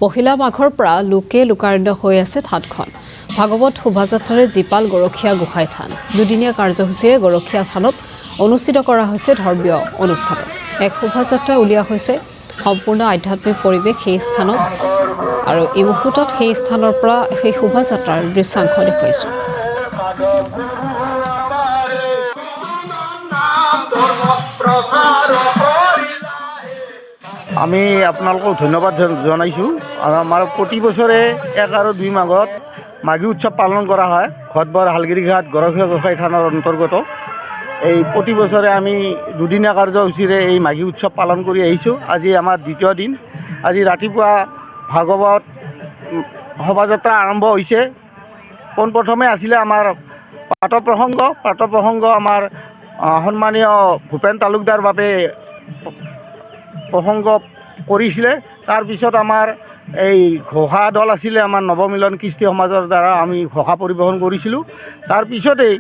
পহিলা মাঘৰ পৰা লোকে লোকাৰণ্য হৈ আছে থানখন। ভাগৱত শোভাযাত্ৰাৰে জীপাল গৰখীয়া গোসাঁই থান। দুদিনীয়া কাৰ্যসূচীৰে গৰখীয়া থানত অনুষ্ঠিত কৰা হৈছে ধৰ্মীয় অনুষ্ঠান। এক শোভাযাত্ৰা উলিওৱা হৈছে সম্পূৰ্ণ আধ্যাত্মিক পৰিৱেশ সেই স্থানত আৰু এই মুহূৰ্তত সেই স্থানৰ পৰা সেই শোভাযাত্ৰাৰ দৃশ্যাংশ দেখুৱাইছোঁ। আমি আপোনালোকক ধন্যবাদ জনাইছোঁ। আমাৰ প্ৰতি বছৰে 1 আৰু 2 মাঘত মাঘী উৎসৱ পালন কৰা হয়। ঘটবৰ হালগিৰিঘাট গৰখীয়া গোসাঁই থানৰ অন্তৰ্গত এই প্ৰতি বছৰে আমি দুদিনীয়া কাৰ্যসূচীৰে এই মাঘী উৎসৱ পালন কৰি আহিছোঁ। আজি আমাৰ দ্বিতীয় দিন। আজি ৰাতিপুৱা ভাগৱত শোভাযাত্ৰা আৰম্ভ হৈছে। পোনপ্ৰথমে আছিলে আমাৰ পাঠ আমাৰ সন্মানীয় ভূপেন তালুকদাৰ বাবে প্ৰসংগ কৰিছিলে। তাৰপিছত আমাৰ এই ঘোষা দল আছিলে, আমাৰ নৱমিলন কৃষ্টি সমাজৰ দ্বাৰা আমি ঘোষা পৰিৱেশন কৰিছিলোঁ। তাৰপিছতেই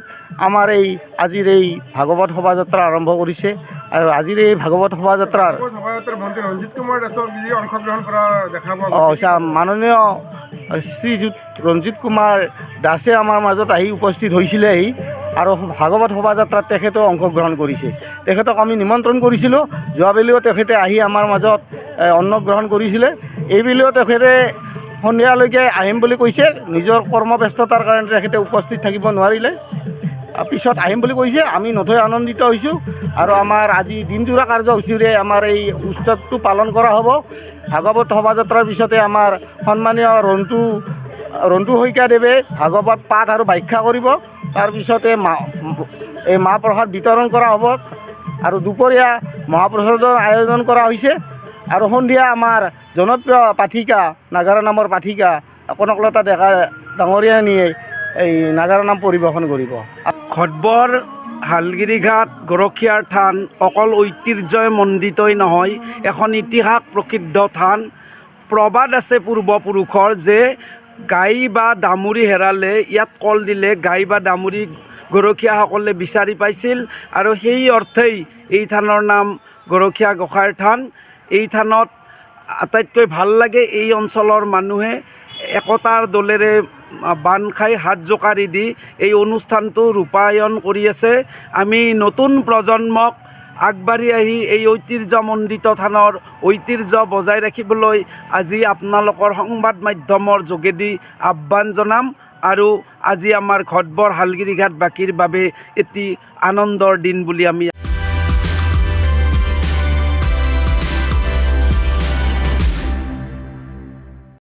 আমাৰ এই আজিৰ এই ভাগৱত শোভাযাত্ৰা আৰম্ভ কৰিছে। আৰু আজিৰ এই ভাগৱত শোভাযাত্ৰাৰ মাননীয় শ্ৰীযুত ৰঞ্জিত কুমাৰ দাসে আমাৰ মাজত আহি উপস্থিত হৈছিলেহি আৰু ভাগৱত শোভাযাত্ৰাত তেখেতেও অংশগ্ৰহণ কৰিছে। তেখেতক আমি নিমন্ত্ৰণ কৰিছিলোঁ। যোৱাবেলিও তেখেতে আহি আমাৰ মাজত অন্নগ্ৰহণ কৰিছিলে। এইবেলিও তেখেতে সন্ধিয়ালৈকে আহিম বুলি কৈছে। নিজৰ কৰ্মব্যস্ততাৰ কাৰণে তেখেতে উপস্থিত থাকিব নোৱাৰিলে, পিছত আহিম বুলি কৈছে। আমি নথৈ আনন্দিত হৈছোঁ। আৰু আমাৰ আজি দিনজোৰা কাৰ্যসূচীৰে আমাৰ এই উৎসৱটো পালন কৰা হ'ব। ভাগৱত শোভাযাত্ৰাৰ পিছতে আমাৰ সন্মানীয় ৰণ্টু শইকীয়াদেৱে ভাগৱত পাঠ আৰু ব্যাখ্যা কৰিব। তাৰপিছতে এই মাহ প্ৰসাদ বিতৰণ কৰা হ'ব আৰু দুপৰীয়া মহাপ্ৰসাদৰ আয়োজন কৰা হৈছে। আৰু সন্ধিয়া আমাৰ জনপ্ৰিয় পাঠিকা নাগাৰা নামৰ পাঠিকা কনকলতা ডেকা ডাঙৰীয়ানীয়ে এই নাগাৰা নাম পৰিৱেশন কৰিব। ঘটবৰ হালগিৰিঘাট গৰখীয়াৰ থান অকল ঐতিহ্যই মণ্ডিতই নহয়, এখন ইতিহাস প্ৰসিদ্ধ থান। প্ৰবাদ আছে পূৰ্বপুৰুষৰ যে গাই বা দামুৰী হেৰালে ইয়াত কল দিলে গাই বা দামুৰী গৰখীয়াসকলে বিচাৰি পাইছিল। আৰু সেই অৰ্থেই এই থানৰ নাম গৰখীয়া গোসাঁইৰ থান। এই থানত আটাইতকৈ ভাল লাগে এই অঞ্চলৰ মানুহে একতাৰ দলেৰে বান্ধ খাই হাত জোকাৰি দি এই অনুষ্ঠানটো ৰূপায়ণ কৰি আছে। আমি নতুন প্ৰজন্মক আগবাঢ়ি আহি এই ঐতিহ্যমণ্ডিত থানৰ ঐতিহ্য বজাই ৰাখিবলৈ আজি আপোনালোকৰ সংবাদ মাধ্যমৰ যোগেদি আহ্বান জনাম। আৰু আজি আমাৰ ঘটবৰ হালগিৰিঘাটবাসীৰ বাবে এটি আনন্দৰ দিন বুলি আমি